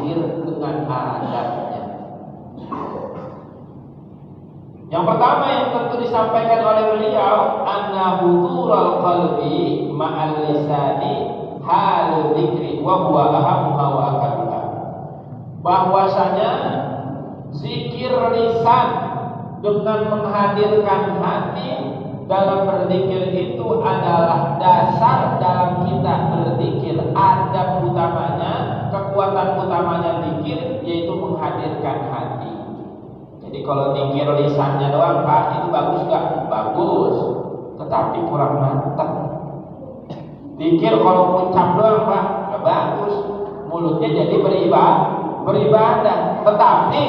zikir dengan adabnya. Yang pertama yang tentu disampaikan oleh beliau, anna hudurul qalbi ma'al lisani hal dzikri wa huwa ahammuha wa akaduha. Bahwasanya zikir lisan dengan menghadirkan hati dalam berzikir itu adalah dasar dalam kita berzikir. Adab utamanya, kekuatan utamanya zikir yaitu menghadirkan hati. Jadi kalau zikir lisannya doang Pak, itu bagus gak? Bagus, tetapi kurang mantap. Zikir kalau ucap doang Pak, gak bagus. Mulutnya jadi beribadah, tetapi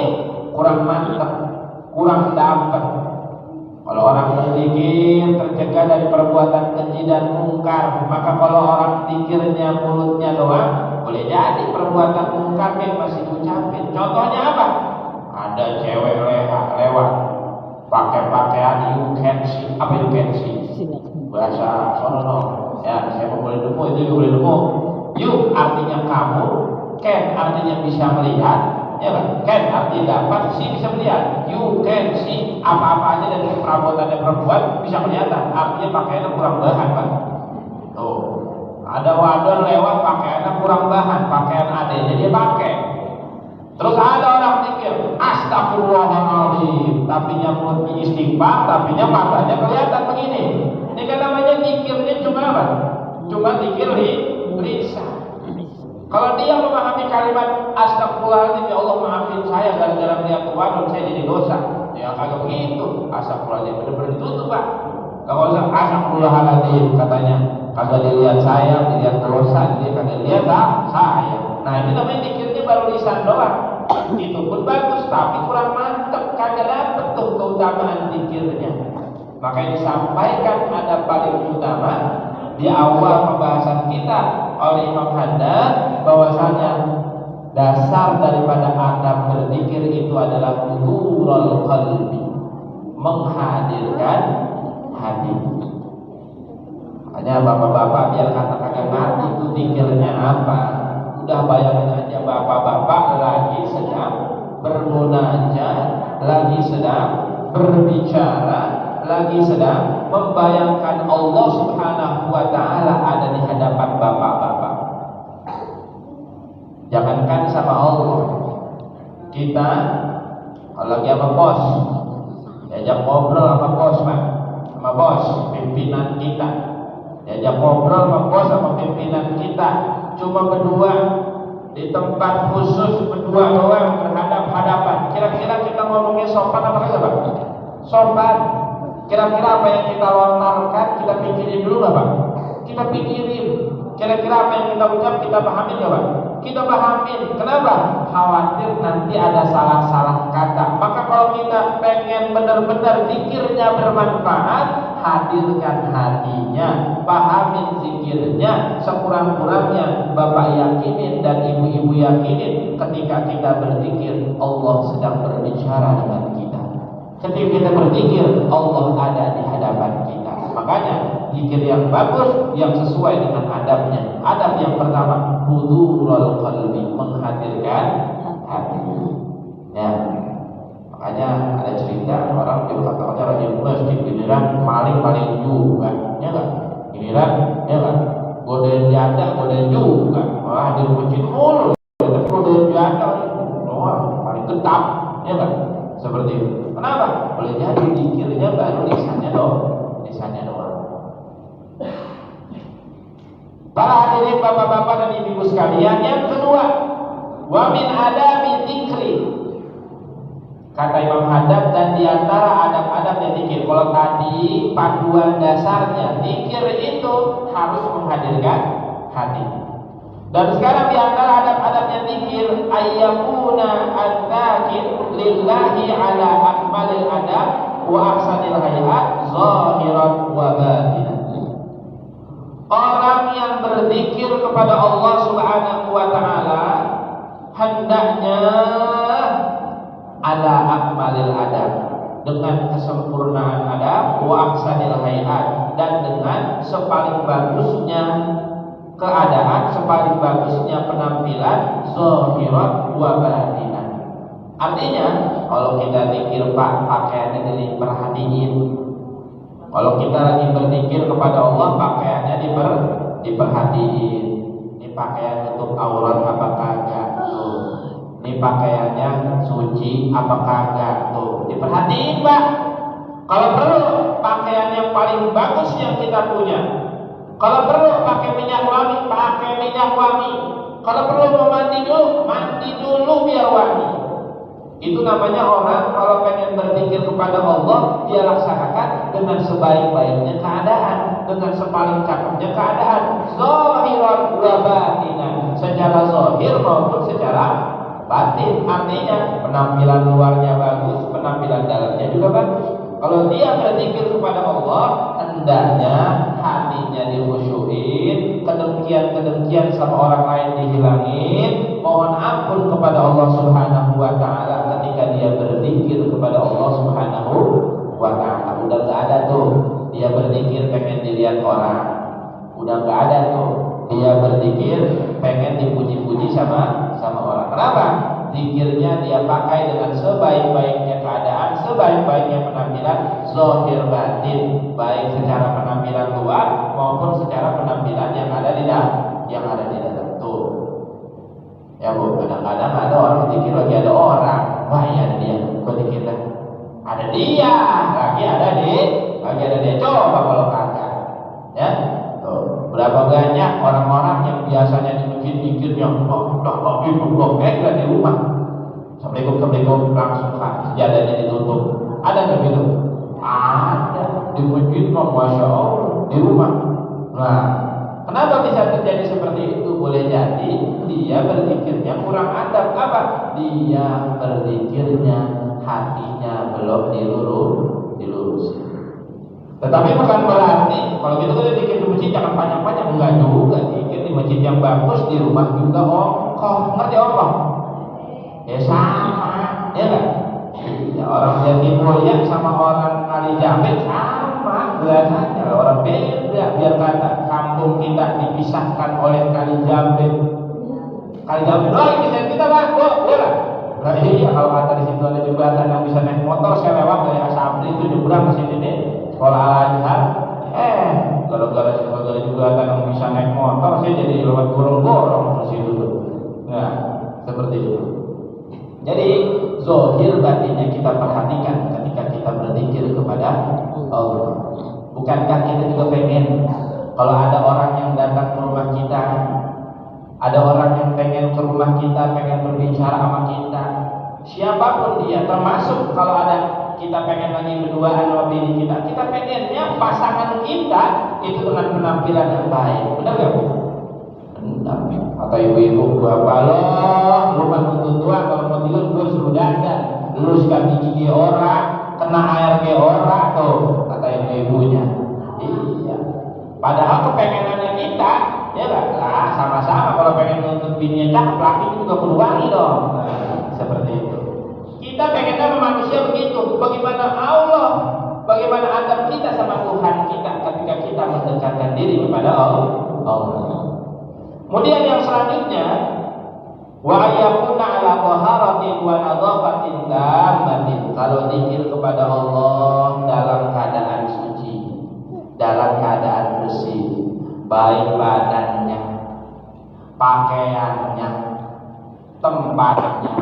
kurang mantap, kurang dapat. Kalau orang berzikir tercegah dari perbuatan keji dan mungkar, maka kalau orang zikirnya mulutnya doang, boleh jadi perbuatan mungkarnya masih diucapin. Contohnya apa? Ada cewek lewat pakai pakaian you can see. Apa you can see? Bahasa sono ya, saya boleh nemu, itu boleh nemu. You artinya kamu, can artinya bisa melihat, ya kan? Can artinya dapat, see bisa melihat. You can see apa-apa aja dari perabotannya perempuan bisa kelihatan. Artinya pakaiannya kurang bahan, Pak. Tuh, ada wadon lewat pakaiannya kurang bahan, pakaian adanya dia pakai. Terus ada orang pikir astagfirullahaladzim, tapinya mulut istighfar, tapinya matanya kelihatan begini. Ini kan namanya zikirnya cuma apa? Cuma zikir lisan. Kalau dia memahami kalimat astagfirullahaladzim, ya Allah maafin saya gara-gara melihat wadon saya jadi dosa. Ya kagak begitu. Astagfirullahaladzim benar-benar ditutup Pak. Kalau usah astagfirullahaladzim katanya kagak dilihat saya, dilihat dosa, dia kagak lihat saya. Nah ini namanya zikirnya baru lisan doang. Itu pun bagus, tapi kurang mantep, kagak dapet tuh keutamaan zikirnya. Makanya disampaikan ada paling utama di awal pembahasan kita oleh Imam Haddad, bahwasanya dasar daripada adab berzikir itu adalah hudurul qalbi, menghadirkan hati. Makanya bapak-bapak biar kata kagak ngerti itu zikirnya apa, udah bayangin aja bapak-bapak lagi sedang bermunajat, lagi sedang berbicara, lagi sedang membayangkan Allah Subhanahu wa ta'ala ada di hadapan bapak-bapak. Jangankan sama Allah, kita kalau lagi sama bos, diajak ngobrol sama bos Pak, sama bos pimpinan kita, diajak ngobrol sama bos sama pimpinan kita, cuma berdua di tempat khusus, berdua doang berhadap-hadapan. Kira-kira kita ngomongnya sopan apa enggak Pak? Sopan. Kira-kira apa yang kita lontarkan kita pikirin dulu nggak Pak? Kita pikirin. Kira-kira apa yang kita ucap kita pahamin nggak Pak? Kita pahamin. Kenapa? Khawatir nanti ada salah-salah kata. Maka kalau kita pengen benar-benar zikirnya bermanfaat, hadirkan hatinya, pahamin zikirnya sekurang-kurangnya. Bapak yakinin dan ibu-ibu yakinin ketika kita berzikir Allah sedang berbicara dengan kita. Ketika kita berzikir Allah ada di hadapan kita. Makanya zikir yang bagus, yang sesuai dengan adabnya. Adab yang pertama hudurul qalbi, menghadirkan hati. Ya, makanya ada cerita orang di kota-kota rajin masjid, giliran maling juga, ya kan? Giliran, ya kan? Godain janda, godain juga. Wah, di masjid mulu, godain janda, paling tetap, ya kan? Seperti itu. Kenapa? Boleh jadi zikirnya baru lisannya doang. Para hadirin bapak-bapak dan ibu-ibu sekalian, yang kedua, wa min adabi dzikri. Kata Imam Haddad, dan diantara adab-adabnya zikir. Kalau tadi panduan dasarnya zikir itu harus menghadirkan hati. Dan sekarang diantara adab-adabnya zikir, ayyakuna adzakir lillahi ala akmalil adab wa ahsanil hayat zahiran wa batinan. Orang yang berzikir kepada Allah Subhanahu wa ta'ala hendaknya ala akmalil adab, dengan kesempurnaan adab, wa ahsanil hayat, dan dengan sepaling bagusnya keadaan sepaling bagusnya penampilan zahiran wa batinan. Artinya kalau kita zikir pakaiannya diperhatiin. Kalau kita lagi berzikir kepada Allah, pakaiannya diperhatiin. Ini pakaian untuk aurat apa kagak tuh. Ini pakaiannya suci apa kagak tuh. Diperhatiin, Pak. Kalau perlu pakaian yang paling bagus yang kita punya. Kalau perlu pakai minyak wangi, pakai minyak wangi. Kalau perlu mau mandi dulu biar wangi. Itu namanya orang kalau pengen berzikir kepada Allah, dia laksanakan dengan sebaik-baiknya keadaan, dengan sepaling cakepnya keadaan, zahiran wa batinan, secara zahir maupun secara batin. Artinya penampilan luarnya bagus, penampilan dalamnya juga bagus. Kalau dia berzikir kepada Allah, hendaknya hatinya dikhusyuin, kedengkian sama orang lain dihilangin, mohon ampun kepada Allah Subhanahu wa taala ketika dia berzikir kepada Allah Subhanahu wa taala. Udah gak ada tuh dia berzikir pengen dilihat orang. Udah gak ada tuh dia berzikir pengen dipuji-puji sama orang. Kenapa? Zikirnya dia pakai dengan sebaik-baiknya keadaan, sebaik-baiknya penampilan zahir batin, baik secara penampilan luar maupun secara penampilan yang ada di dalam tuh. Ya Bu, kadang-kadang ada orang zikir lagi ada orang, wah iya ada dia, gua zikir dah. Ada dia, lagi ada dia. Coba kalau kagak, ya. Tuh, berapa banyak orang-orang yang biasanya di masjid zikirnya udah di rumah. Assalamualaikum langsung sejadahnya ditutup. Ada nggak gitu? Ada di masjid, masya Allah, di rumah. Nah, kenapa bisa terjadi seperti itu? Boleh jadi dia berzikirnya kurang adab. Apa? Dia berzikirnya hatinya belum dilurus. Tetapi bukan berarti kalau gitu kita zikir di masjid jangan panjang-panjang. Enggak juga, zikir di masjid yang bagus di rumah juga ongkoh. Ngerti ongkoh? Ya sama, ya kan? Ya, orang Jati Mulia sama orang Kali Jamil sama belasannya. Orang beda. Biar kata kampung kita dipisahkan oleh Kali Jamil. Kali Jamil doang kita lah, ya kan? Nah iya, kalau kata di situ ada jembatan yang bisa naik motor, saya lewat dari Asabri itu nyebrang ke sini nih, sekolah Al-Azhar. Gara-gara jembatan yang bisa naik motor, saya jadi lewat gorong-gorong ke situ tuh. Nah, seperti itu. Jadi zahir batinnya kita perhatikan ketika kita berzikir kepada Allah. Bukankah kita juga pengen kalau ada orang yang datang ke rumah kita, ada orang yang pengen ke rumah kita, pengen berbicara sama kita, siapapun dia, termasuk kalau ada kita pengen lagi berduaan sama bini kita pengennya pasangan kita itu dengan penampilan yang baik. Benar gak Bu? Benar. Kata ibu-ibu, bapak lu kan nuntut tua kalau mau tidur gue suruh dandan, lu sikat gigi orang, kena air ke orang tuh, kata ibu-ibunya. Iya. Padahal kepengenannya kita, ya lah sama-sama kalau pengen nuntut bininya cakep, laki juga perlu wangi dong. Nah, seperti itu. Kita pengennya manusia begitu. Bagaimana Allah, bagaimana adab kita sama Tuhan kita ketika kita mendekatkan diri kepada Allah. Kemudian yang selanjutnya, wa yakuna ala taharatin wa nadhafatin tammatin. Kalau zikir kepada Allah dalam keadaan suci, dalam keadaan bersih, baik badannya, pakaiannya, tempatnya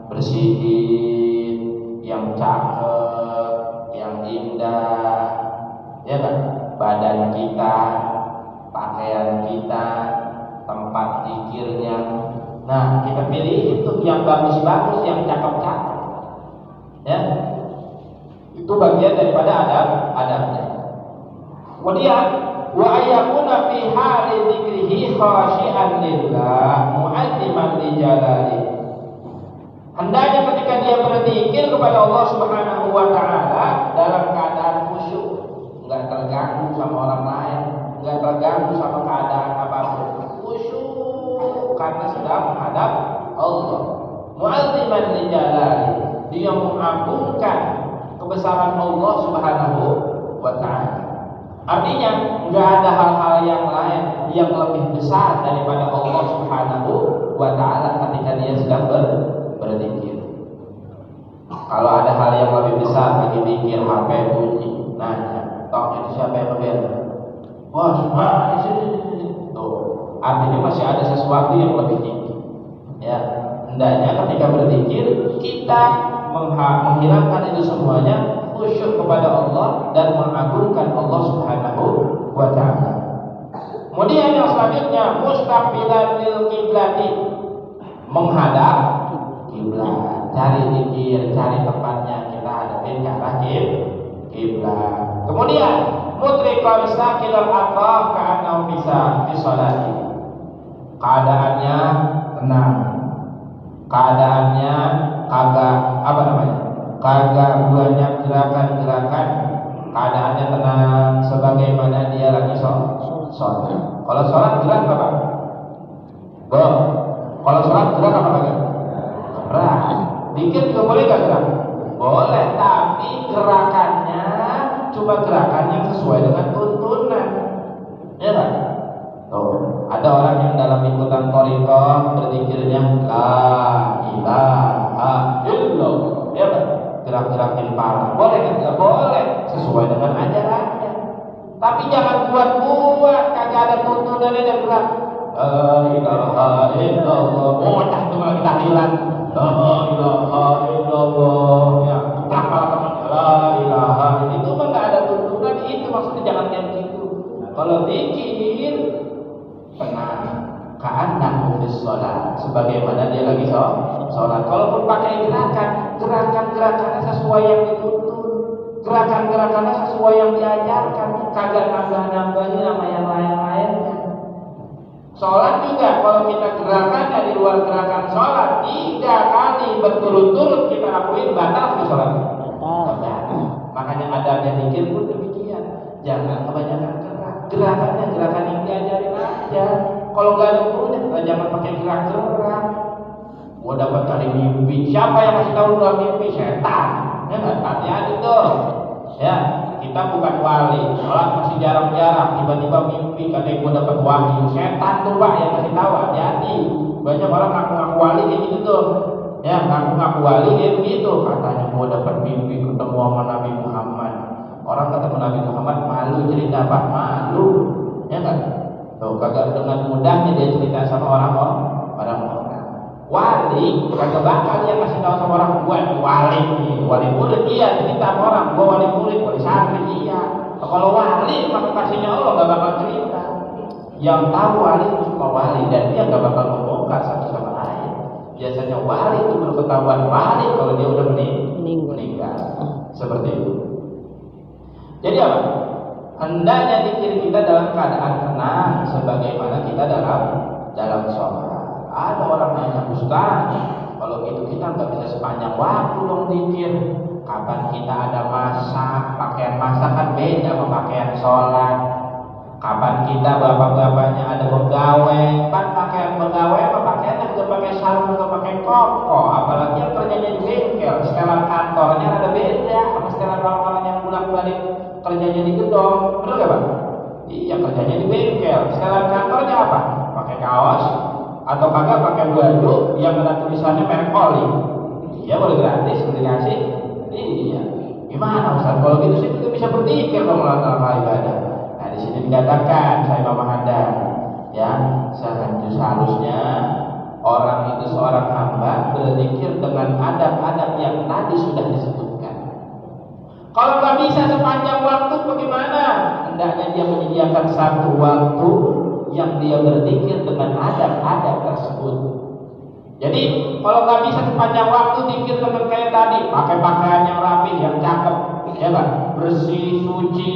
bersihin, yang cakep, yang indah, ya kan? Badan kita, pakaian kita, tempat zikirnya. Nah, kita pilih itu yang bagus-bagus, yang cakep-cakep. Ya, itu bagian daripada adabnya. Kemudian wa ayakuna fi hali dzikrihi khashi'an lillah mu'azziman li jalali. Hendaknya ketika dia berzikir kepada Allah Subhanahu wa taala dalam keadaan khusyuk, enggak terganggu sama orang lain, enggak terganggu sama keadaan apapun. Khusyuk karena sedang menghadap Allah. Mu'azziman li jalali. Dia mengagungkan kebesaran Allah Subhanahu wa taala. Artinya nggak ada hal-hal yang lain yang lebih besar daripada Allah Subhanahu wa Ta'ala ketika dia sedang berzikir. Kalau ada hal yang lebih besar, lagi mikir HP bunyi, nanya, tong itu siapa yang ngebel? Wah, semua tuh. Artinya masih ada sesuatu yang lebih tinggi. Ya, hendaknya ketika berzikir kita menghilangkan itu semuanya, khusyuk kepada Allah dan mengagungkan Allah Subhanahu wa Ta'ala. Kemudian yang selanjutnya, mustaqbilan lil qiblati, menghadap kiblat. Cari zikir, cari tempatnya kita hadapin ke arah kiblat. Kemudian mutriqan sakinal atraf ka'annahu bisa fi sholati. Keadaannya tenang. Keadaannya kagak kagak banyak gerakan-gerakan, keadaannya tenang sebagaimana dia lagi sholat. Kalau sholat gerak apa? Kalau sholat gerak apa kagak? Gerak. Dikit juga boleh gak gerak? Boleh, tapi gerakannya cuma gerakan yang sesuai dengan tuntunan. Ya kan? Tuh, ada orang yang dalam ikutan thariqah berzikirnya la ilaha illallah. Ya kan? Gerak-gerakin kepala boleh nggak? Boleh, sesuai dengan ajarannya. Tapi jangan buat-buat, kagak ada tuntunannya dan gerak. La ilaha illallah, bocah itu malah tahlilan. La ilaha illallah, ya apa teman? La ilaha, itu mah nggak ada tuntunan. Itu maksudnya jangan kayak gitu. Kalau zikir tenang, ka'annahu fis shalah, sebagaimana dia lagi sholat. Kalaupun pakai gerakannya sesuai yang dituntun, gerakannya sesuai yang diajarkan, kagak nambah-nambahin sama yang lain-lainnya. Sholat juga kalau kita gerakannya di luar gerakan sholat 3 kali berturut-turut kita lakuin, batal di sholat. Makanya adabnya zikir pun demikian. Jangan kebanyakan gerakannya gerakan yang diajarin aja. Kalau nggak ada gurunya, jangan pakai gerak-gerak. Gua dapat kali mimpi. Siapa yang kasih tahu dalam mimpi? Setan. Ya nggak? Hati-hati tuh. Ya, kita bukan wali. Sholat masih jarang-jarang. Tiba-tiba mimpi katanya gua dapat wahyu. Setan tuh Pak yang kasih tahu. Hati-hati. Banyak orang ngaku-ngaku wali kayak gitu tuh. Ya, ngaku-ngaku wali kayak begitu. Katanya gua dapat mimpi ketemu sama Nabi Muhammad. Orang ketemu Nabi Muhammad malu cerita Pak, malu. Ya kan? Tuh, kagak dengan mudahnya dia cerita sama orang-orang. Wali kagak bakal dia kasih tahu sama orang, gua wali nih, wali murid iya cerita sama orang, gua wali murid, wali santri iya. Kalau wali maka kasihnya Allah nggak bakal cerita. Yang tahu wali itu cuma wali dan dia nggak bakal membongkar satu sama lain. Biasanya wali itu berketahuan wali kalau dia udah meninggal. Seperti itu. Jadi apa? Hendaknya zikir kita dalam keadaan tenang sebagaimana kita dalam sholat. Ada orang nanya, Ustaz, kalau gitu kita nggak bisa sepanjang waktu dong zikir. Kapan kita ada masak, pakaian masak kan beda sama pakaian sholat. Kapan kita bapak-bapaknya ada pegawai, kan pakaian pegawai apa pakaiannya juga pakai sarung atau pakai koko. Apalagi yang kerjanya di bengkel, setelan kantornya ada beda sama setelan orang-orang yang bolak-balik kerjanya di gedung. Betul gak Pak? Iya, kerjanya di bengkel. Setelan kantornya apa? Pakai kaos atau kagak pakai baju yang ada tulisannya merek oli. Iya, boleh gratis dikasih. Iya. Gimana Ustaz? Kalau gitu sih kita bisa berzikir kalau melakukan ibadah. Nah, di sini dikatakan saya Mama Hadar, ya, seharusnya orang itu seorang hamba berzikir dengan adab-adab yang tadi sudah disebutkan. Kalau nggak bisa sepanjang waktu bagaimana? Hendaknya dia menyediakan satu waktu yang dia berzikir dengan adab-adab tersebut. Jadi kalau nggak bisa sepanjang waktu zikir dengan kayak tadi, pakai pakaian yang rapi, yang cakep, ya kan, bersih, suci,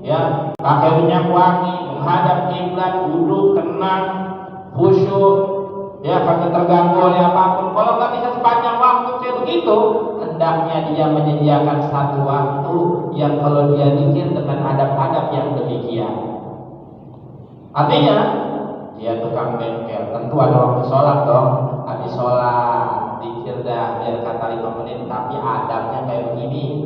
ya, pakai minyak wangi, menghadap kiblat, duduk tenang, khusyuk, ya, kagak terganggu oleh apapun. Kalau nggak bisa sepanjang waktu kayak begitu, hendaknya dia menyediakan satu waktu yang kalau dia zikir dengan adab-adab yang demikian. Artinya dia tukang bengkel, tentu ada waktu sholat dong. Habis sholat zikir dah biar kata 5 menit, tapi adabnya kayak begini,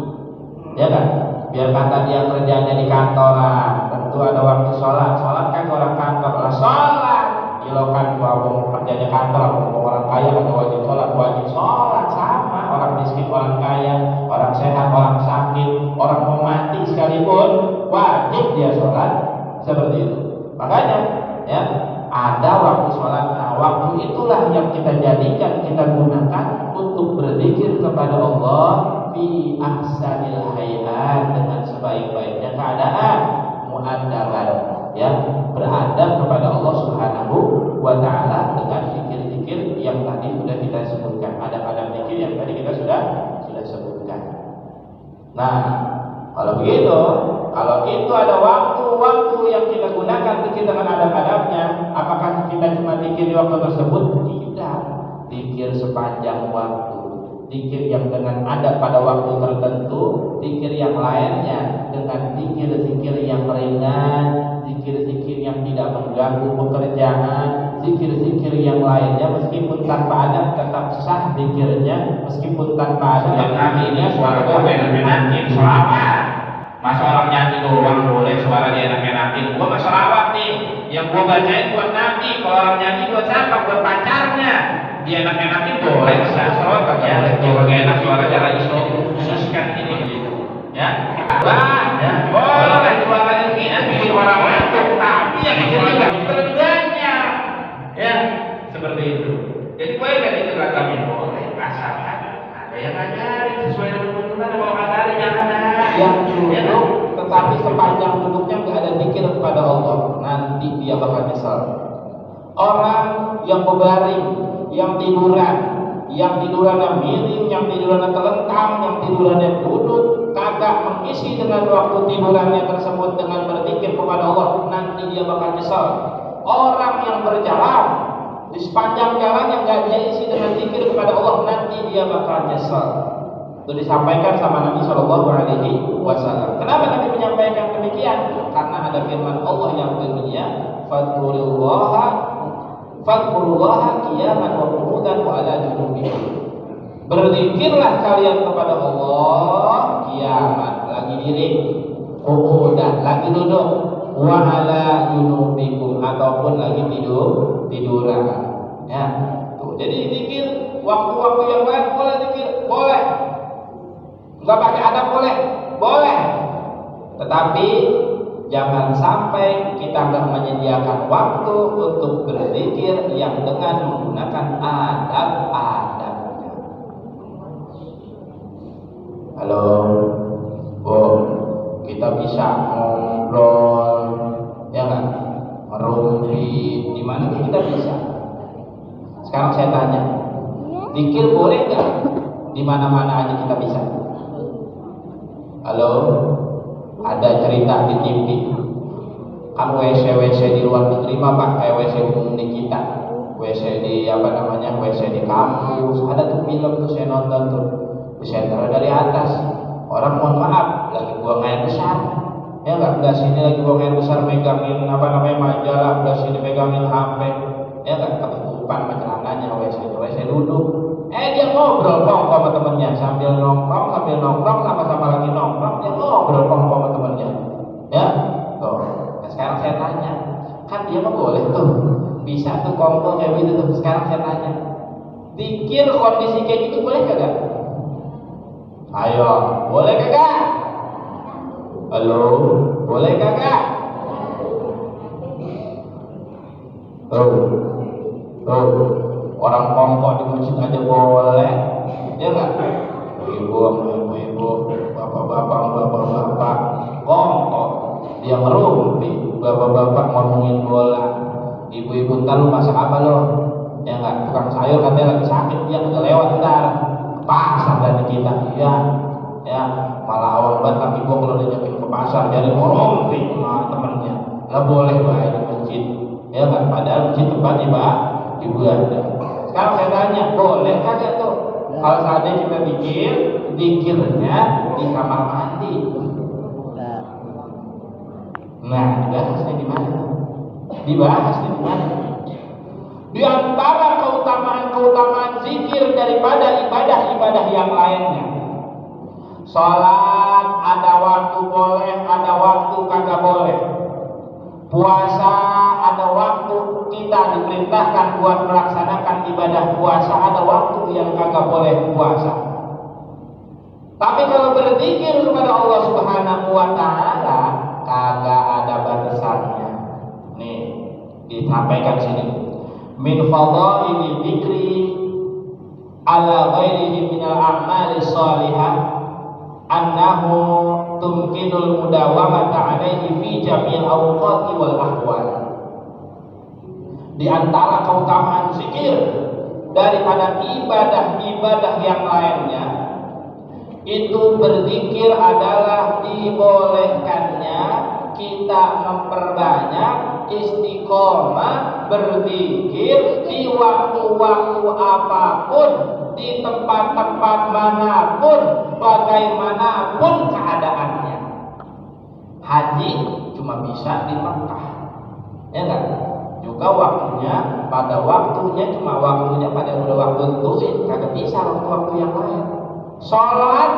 ya kan? Biar kata dia kerjanya di kantoran, tentu ada waktu sholat. Sholat kan orang kantor lah sholat. Ilokan mau kerjanya kantor, mau orang kaya atau wajib sholat sama. Orang miskin, orang kaya, orang sehat, orang sakit, orang mau mati sekalipun wajib dia sholat seperti itu. Makanya ya ada waktu sholat. Nah, waktu itulah yang kita jadikan, kita gunakan untuk berzikir kepada Allah fi ahsanil hayat, dengan sebaik-baiknya keadaan, mu'addaban ya, beradab kepada Allah Subhanahu wa taala dengan zikir-zikir yang tadi sudah kita sebutkan, adab-adab zikir yang tadi kita sudah sebutkan. Nah, kalau begitu, kalau itu ada waktu-waktu yang kita gunakan zikir dengan adab-adabnya, apakah kita cuma zikir di waktu tersebut? Tidak, zikir sepanjang waktu. Zikir yang dengan adab pada waktu tertentu, zikir yang lainnya dengan zikir-zikir yang ringan, zikir-zikir yang tidak mengganggu pekerjaan, zikir-zikir yang lainnya meskipun tanpa adab tetap sah zikirnya, meskipun tanpa adab yang akhirnya suaranya enak-enakin selawat. Masa orang nyanyi doang boleh suaranya enak-enakin? Gua mah selawat nih, yang gua bacain buat Nabi. Kalau orang nyanyi buat siapa? Buat pacarnya. Dia enak-enakin boleh, selawat kan ya. Kalau gak enak suaranya lagi suskan ini gitu. Ya, ya, boleh suaranya bikin orang ngantuk, tapi yang juga kerjanya, ya, seperti itu. Jadi boleh kan itu ragamnya? Boleh, asalkan ada yang ngajarin sesuai dengan tuntunan. Kalau ngajarin jangan ada yang duduk, tetapi sepanjang duduknya nggak ada zikir kepada Allah, nanti dia bakal nyesal. Orang yang berbaring, yang tidurannya miring, yang tidurannya telentang, yang tidurannya duduk, kagak mengisi dengan waktu tidurannya tersebut dengan berzikir kepada Allah, nanti dia bakal nyesal. Orang yang berjalan di sepanjang jalan yang gak dia isi dengan zikir kepada Allah, nanti dia bakal nyesal. Itu disampaikan sama Nabi Shallallahu Alaihi Wasallam. Kenapa Nabi menyampaikan demikian? Karena ada firman Allah yang bunyinya, Fadkurullaha qiyaman wa qu'udan wa ala junubikum. Berzikirlah kalian kepada Allah qiyaman, lagi diri, qu'udan, lagi duduk, wa ala junubikum, ataupun lagi tiduran. Ya. Tuh, jadi zikir waktu-waktu yang lain boleh zikir, boleh. Enggak pakai adab boleh. Tetapi jangan sampai kita nggak menyediakan waktu untuk berzikir yang dengan menggunakan adab-adabnya. Halo, kita bisa ngobrol, ya kan? Merumpi, di mana kita bisa. Sekarang saya tanya, zikir boleh nggak? Di mana-mana aja kita bisa. Halo. Ada cerita di TV, kan WC di luar negeri mah pakai WC umum di kita, WC di WC di kampus. Ada tuh film tuh saya nonton tuh, bisa dari atas. Orang mohon maaf lagi buang air besar, ya nggak, belah sini lagi buang air besar, megangin majalah, belah sini megangin HP, ya nggak, ketutupan celananya. WC duduk, dia ngobrol kongko sama temennya sambil nongkrong sama lagi nongkrong, dia ngobrol kongko sama temennya, ya. Tuh, nah, sekarang saya tanya, kan dia mah boleh tuh, bisa tuh kongko kayak gitu tuh. Sekarang saya tanya, zikir kondisi kayak gitu boleh kagak? Ayo, boleh kagak? Halo, boleh kagak? Orang kongko di masjid aja boleh, ya nggak? Ibu, bapak, kongko dia ngerumpi, bapak ngomongin bola, ibu ntar lu masak apa lo? Ya nggak, tukang sayur katanya lagi sakit, dia udah lewat ntar pasar dari kita, ya malah awal banget kaki gua kalau diajakin ke pasar jadi ngomongin sama temennya, nggak boleh baik di masjid, ya nggak? Padahal masjid tempat ibadah. Sekarang saya tanya, boleh kagak tuh kalau saatnya kita zikirnya di kamar mandi? Nah, dibahasnya di mana? Di antara keutamaan zikir daripada ibadah yang lainnya. Salat ada waktu boleh, ada waktu kagak boleh. Puasa ada waktu kita diperintahkan buat melaksanakan ibadah puasa, ada waktu yang kagak boleh puasa. Tapi kalau berzikir kepada Allah Subhanahu wa taala kagak ada batasannya. Nih, disampaikan sini. Min fadhaili dzikri ala ghairihi minal a'mali shalihah annahu tumkinul mudawamata alaihi fi jami'il awqati wal ahwal. Di antara keutamaan zikir daripada ibadah-ibadah yang lainnya, itu berzikir adalah dibolehkannya kita memperbanyak istiqomah berzikir di waktu-waktu apapun, di tempat-tempat manapun, bagaimanapun keadaannya. Haji cuma bisa di Mekah, ya kan? Juga waktunya pada waktunya, cuma waktunya pada udah waktu itu, kagak bisa waktu-waktu yang lain. Sholat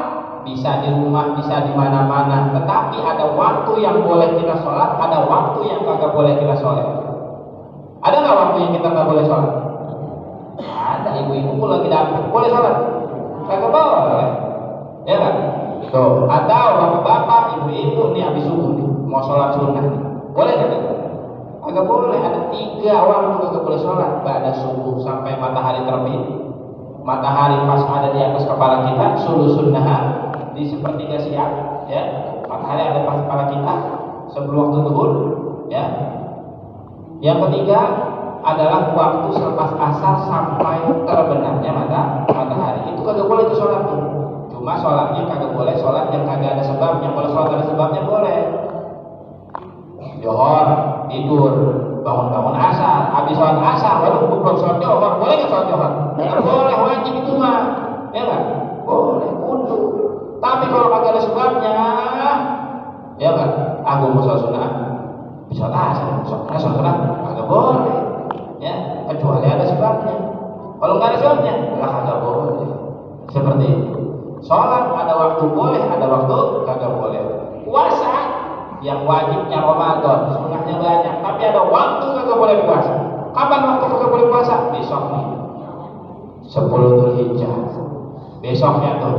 bisa di rumah, bisa di mana-mana, tetapi ada waktu yang boleh kita sholat, ada waktu yang kagak boleh kita sholat. Ada nggak waktu yang kita nggak boleh sholat? Ada. Ibu-ibu kalau lagi dapur boleh sholat? Kagak boleh, ya kan? Tuh. Atau bapak-bapak, ibu-ibu nih habis subuh nih mau sholat sunnah, boleh kagak? Kagak boleh. Ada 3 waktu kagak boleh sholat: pada subuh sampai matahari terbit. Matahari pas ada di atas kepala kita, sulu sunnah di sepertiga siang, ya. Matahari ada pas kepala kita sebelum waktu zuhur, ya. Yang ketiga adalah waktu selepas asar sampai terbenamnya matahari. Itu kagak boleh itu sholat tuh. Cuma sholatnya kagak boleh sholat yang kagak ada sebabnya. Kalau sholat ada sebabnya boleh. Johor tidur, bangun asar, habis sholat asar baru belum sholat johor, boleh nggak sholat johor? Nggak boleh, wajib itu mah, ya kan? Boleh kudu. Tapi kalau kagak ada sebabnya, ya kan? Aku mau sholat sunnah, bisa asar, sholat sunnah, kagak boleh, ya. Kecuali ada sebabnya. Kalau nggak ada sebabnya, nggak kagak boleh. Seperti itu. Sholat ada waktu boleh, ada waktu kagak boleh. Puasa yang wajibnya Ramadan, sunnahnya banyak, tapi ada waktu kagak boleh puasa. Kapan waktu kagak boleh puasa? Besok nih, 10 Dzulhijjah. Besoknya tuh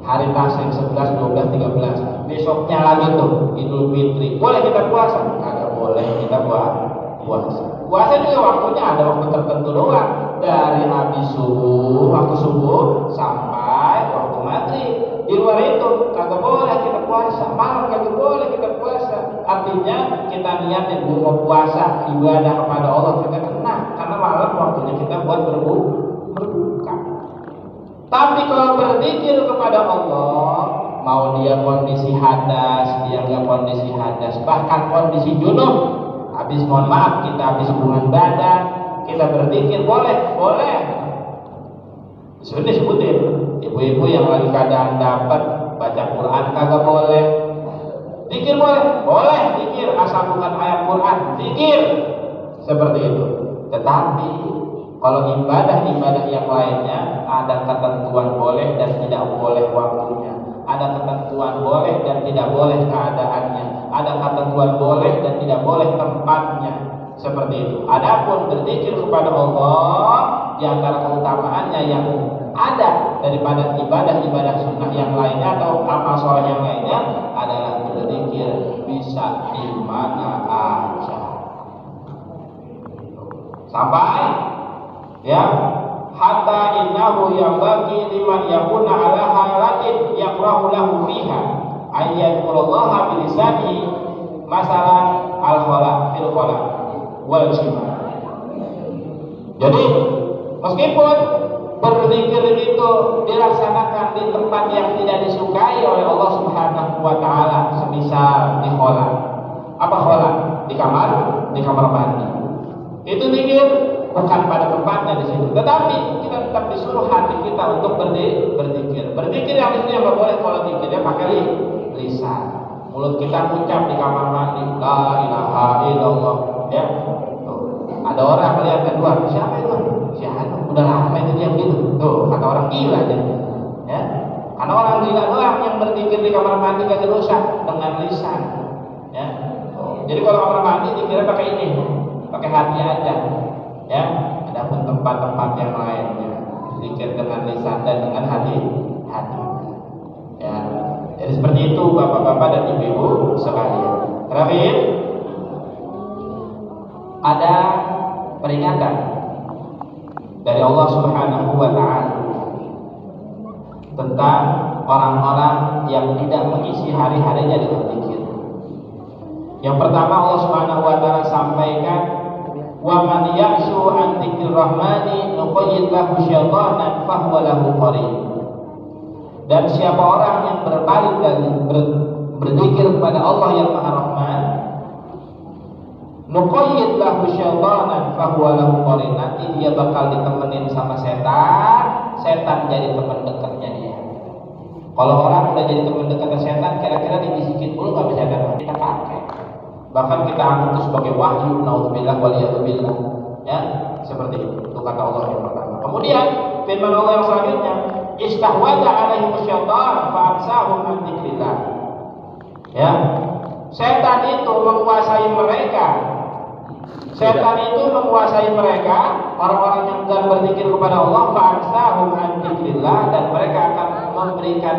hari Tasrik 11, 12, 13. Besoknya lagi tuh Idul Fitri. Boleh kita puasa? Kagak boleh kita puasa. Puasa juga waktunya ada waktu tertentu doang. Dari habis subuh, waktu subuh sampai waktu maghrib. Di luar itu kagak boleh kita puasa. Malam kagak boleh kita puasa. Artinya kita niatin mau puasa ibadah kepada Allah kagak kena, karena malam waktunya kita buat berbuka. Tapi kalau berzikir kepada Allah, mau dia kondisi hadas, dia nggak kondisi hadas, bahkan kondisi junub, habis mohon maaf kita habis hubungan badan, kita berzikir boleh. Sudah disebutin, ibu-ibu yang lagi keadaan dapat baca Quran kagak boleh. Zikir boleh zikir asal bukan ayat Quran, zikir seperti itu. Tetapi kalau ibadah-ibadah yang lainnya ada ketentuan boleh dan tidak boleh waktunya, ada ketentuan boleh dan tidak boleh keadaannya, ada ketentuan boleh dan tidak boleh tempatnya, seperti itu. Adapun berzikir kepada Allah, di antara keutamaannya yang ada daripada ibadah-ibadah sunnah yang lainnya atau amal soleh yang lainnya adalah berzikir bisa di mana aja. Sampai ya hatta innahu yambagi liman yakuna ala halatin yakrahu lahu fiha ayyadkurullaha bilisani masalan al-khala fil khala wal jima. Jadi meskipun berzikir itu dilaksanakan di tempat yang tidak disukai oleh Allah Subhanahu wa taala, semisal di khala. Apa khala? Di kamar mandi. Itu zikir bukan pada tempatnya di situ. Tetapi kita tetap disuruh hati kita untuk berzikir. Berzikir yang itu yang nggak boleh kalau zikirnya pakai lisan. Mulut kita ucap di kamar mandi, la ilaha illallah. Ya. Ada orang melihat kedua, siapa itu? Siapa? Udah lama itu dia gitu. Tuh, kata orang gila jadi. Ya. Karena Karena orang gila doang yang berzikir di kamar mandi kagak dosa dengan lisan. Ya. Jadi kalau kamar mandi dikira pakai ini, pakai hati aja. Ya. Adapun tempat-tempat yang lainnya zikir dengan lisan dan dengan hati. Ya. Jadi seperti itu bapak-bapak dan ibu-ibu sekalian. Terakhir ada peringatan dari Allah Subhanahu wa taala tentang orang-orang yang tidak mengisi hari-harinya dengan zikir. Yang pertama Allah Subhanahu wa taala sampaikan, "Wa man ya'shu an dzikrir rahmani nuqayyid lahu syaitanan fahuwa lahu qarin." Dan siapa orang yang berpaling dari berzikir kepada Allah yang Maha Rahman, nuqayyid lahu syaitanan fahuwa lahu qarin, nanti dia bakal ditemenin sama setan, setan jadi teman dekatnya dia. Kalau orang udah jadi teman dekatnya setan, kira-kira dibisikin dulu nggak bisa setan kita pakai. Bahkan kita anggap itu sebagai wahyu, naudzubillah waliyadzubillah. Ya, seperti itu kata Allah yang pertama. Kemudian firman Allah yang selanjutnya, istahwadha alaihim syaitan fa'ansahum an dzikrillah. Ya. Setan itu menguasai mereka. Setan itu menguasai mereka, orang-orang yang enggan berzikir kepada Allah, fa'ansahum an dzikrillah, dan mereka akan memberikan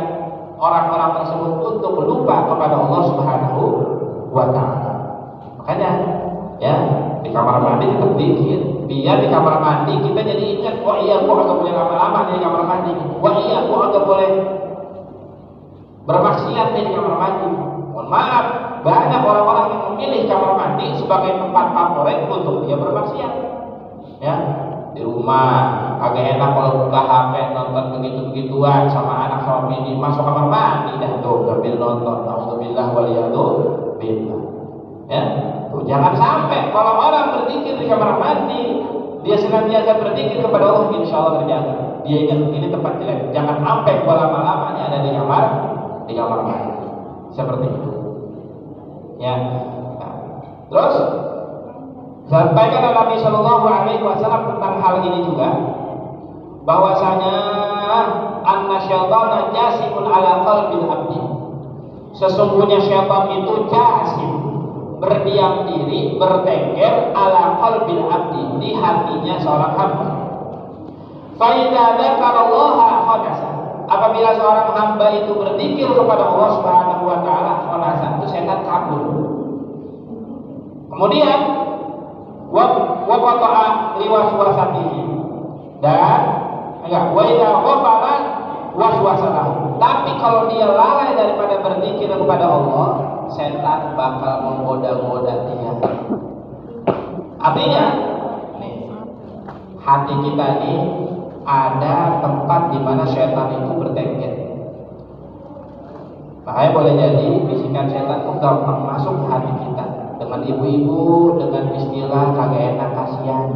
orang-orang tersebut untuk lupa kepada Allah Subhanahu wa taala. Makanya ya, di kamar mandi tetap zikir. Biar di kamar mandi kita jadi ingat, oh iya gua agak boleh lama-lama di kamar mandi. Wah iya gua agak boleh bermaksiat di kamar mandi. Mohon maaf, banyak orang-orang yang memilih kamar mandi sebagai tempat favorit untuk dia bermaksiat. Ya, di rumah agak enak kalau buka HP nonton begitu-begituan sama anak sama bini, masuk kamar mandi dah tuh sambil nonton. Naudzubillah waliyadzubillah. Ya, tuh jangan sampai kalau orang berzikir di kamar mandi, dia senantiasa berzikir kepada Allah, insya Allah terjaga. Dia ingat ini tempat jelek, jangan sampai lama-lamanya ada di kamar mandi. Seperti itu. Ya. Nah, terus sampaikan Nabi Shallallahu Alaihi Wasallam tentang hal ini juga, bahwasanya anna syaitana jasimun ala qalbil abdi. Sesungguhnya syaitan itu jasim, berdiam diri, bertengger ala qalbil abdi, di hatinya seorang hamba. Fa idza dzakarallaha khanasa. Apabila seorang hamba itu berzikir kepada Allah Subhanahu wa taala, khanasa, itu setan kabur. Kemudian wa qata'a liwaswasatihi, dan enggak wa idza ghafara waswasalahu. Tapi kalau dia lalai daripada berzikir kepada Allah, setan bakal menggoda-goda dia. Artinya nih, hati kita ini ada tempat di mana setan itu bertengger. Makanya boleh jadi bisikan setan itu gampang masuk ke hati kita. Dengan ibu-ibu, dengan istilah kagak enak kasihan,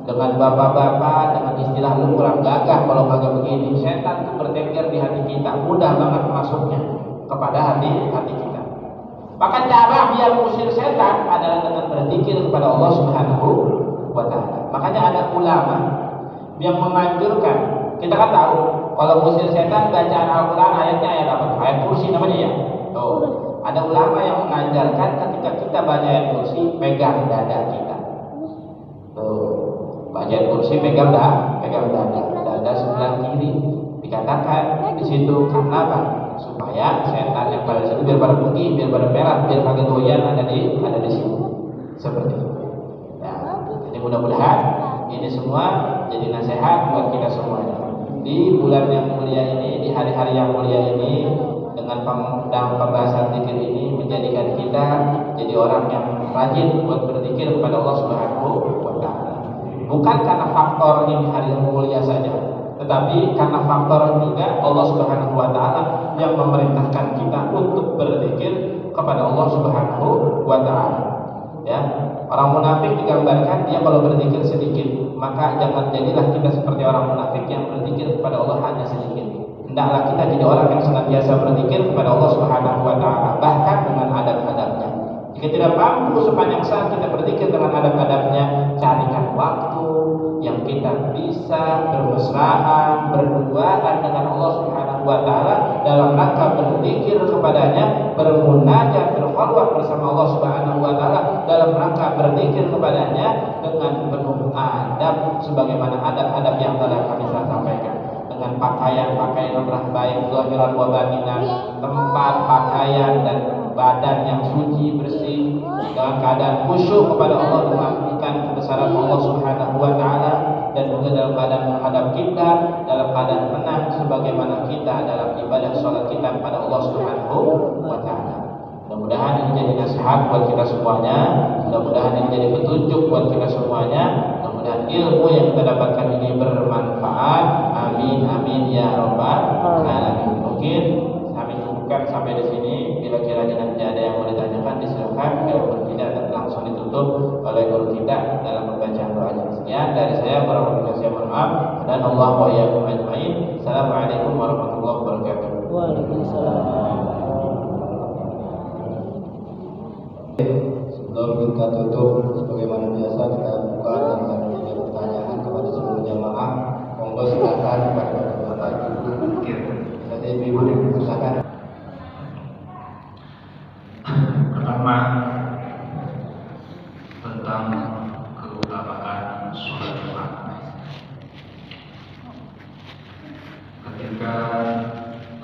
dengan bapak-bapak, dengan istilah lu kurang gagah kalau kagak begini. Setan itu bertengger di hati kita, mudah banget masuknya kepada hati kita. Maka cara biar mengusir setan adalah dengan berzikir kepada Allah Subhanahu wa taala. Makanya ada ulama yang menganjurkan, kita kan tahu kalau mengusir setan bacaan Al-Qur'an ayatnya ayat apa? Ayat kursi namanya ya. Tuh, ada ulama yang mengajarkan ketika kita baca ayat kursi pegang dada kita. Tuh, baca ayat kursi pegang dada sebelah kiri. Dikatakan di situ karena apa? Supaya setan yang pada situ biar pada pergi, biar pada merah, biar kagak doyan ada di situ. Seperti itu. Ya, jadi mudah-mudahan ini semua jadi nasihat buat kita semuanya. Di bulan yang mulia ini, di hari-hari yang mulia ini, dengan pembahasan zikir ini menjadikan kita jadi orang yang rajin buat berzikir kepada Allah Subhanahu wa taala. Bukan karena faktor ini hari yang mulia saja, tetapi karena faktor juga Allah Subhanahu wa taala yang memerintahkan kita untuk berzikir kepada Allah Subhanahu wa taala. Ya, orang munafik digambarkan dia kalau berzikir sedikit, maka jangan jadilah kita seperti orang munafik yang berzikir kepada Allah hanya sedikit. Hendaklah kita jadi orang yang senantiasa berzikir kepada Allah Subhanahu wa taala, bahkan dengan adab-adabnya. Jika tidak mampu sepanjang saat kita berzikir dengan adab-adabnya, carikan waktu yang kita bisa bermesraan, berduaan dengan Allah Subhanahu wa taala berzikir kepadanya, bermunajat, berkhalwat bersama Allah Subhanahu wa taala dalam rangka berzikir kepadanya dengan penuh adab sebagaimana adab-adab yang telah kami sampaikan, dengan pakaian-pakaian yang terbaik zahiran wa batinan, tempat pakaian dan badan yang suci bersih, dalam keadaan khusyuk kepada Allah melakukan kebesaran Allah Subhanahu wa taala, dan juga dalam keadaan menghadap kita dalam keadaan tenang sebagaimana kita dalam ibadah salat kita kepada Allah Subhanahu wa taala. Mudah-mudahan ini jadi nasihat buat kita semuanya, mudah-mudahan ini jadi petunjuk buat kita semuanya, mudah-mudahan ilmu yang kita dapatkan ini bermanfaat. Amin amin ya rabbal alamin. Mungkin kami cukupkan sampai di sini. Bila kiranya nanti ada yang mau ditanyakan disilakan, bila tidak langsung ditutup oleh guru kita dalam pembacaan doanya. Sekian dari saya, warahmatullahi wabarakatuh, dan Allah wa iyyakum ajmain. Assalamualaikum warahmatullahi wabarakatuh. Waalaikumsalam. Sebelum kita tutup, sebagaimana biasa kita buka dengan tiga pertanyaan kepada seluruh jamaah. Monggo silakan kepada bapak ibu. Jadi ibu silakan. Pertama, tentang keutamaan sholat Jumat. Ketika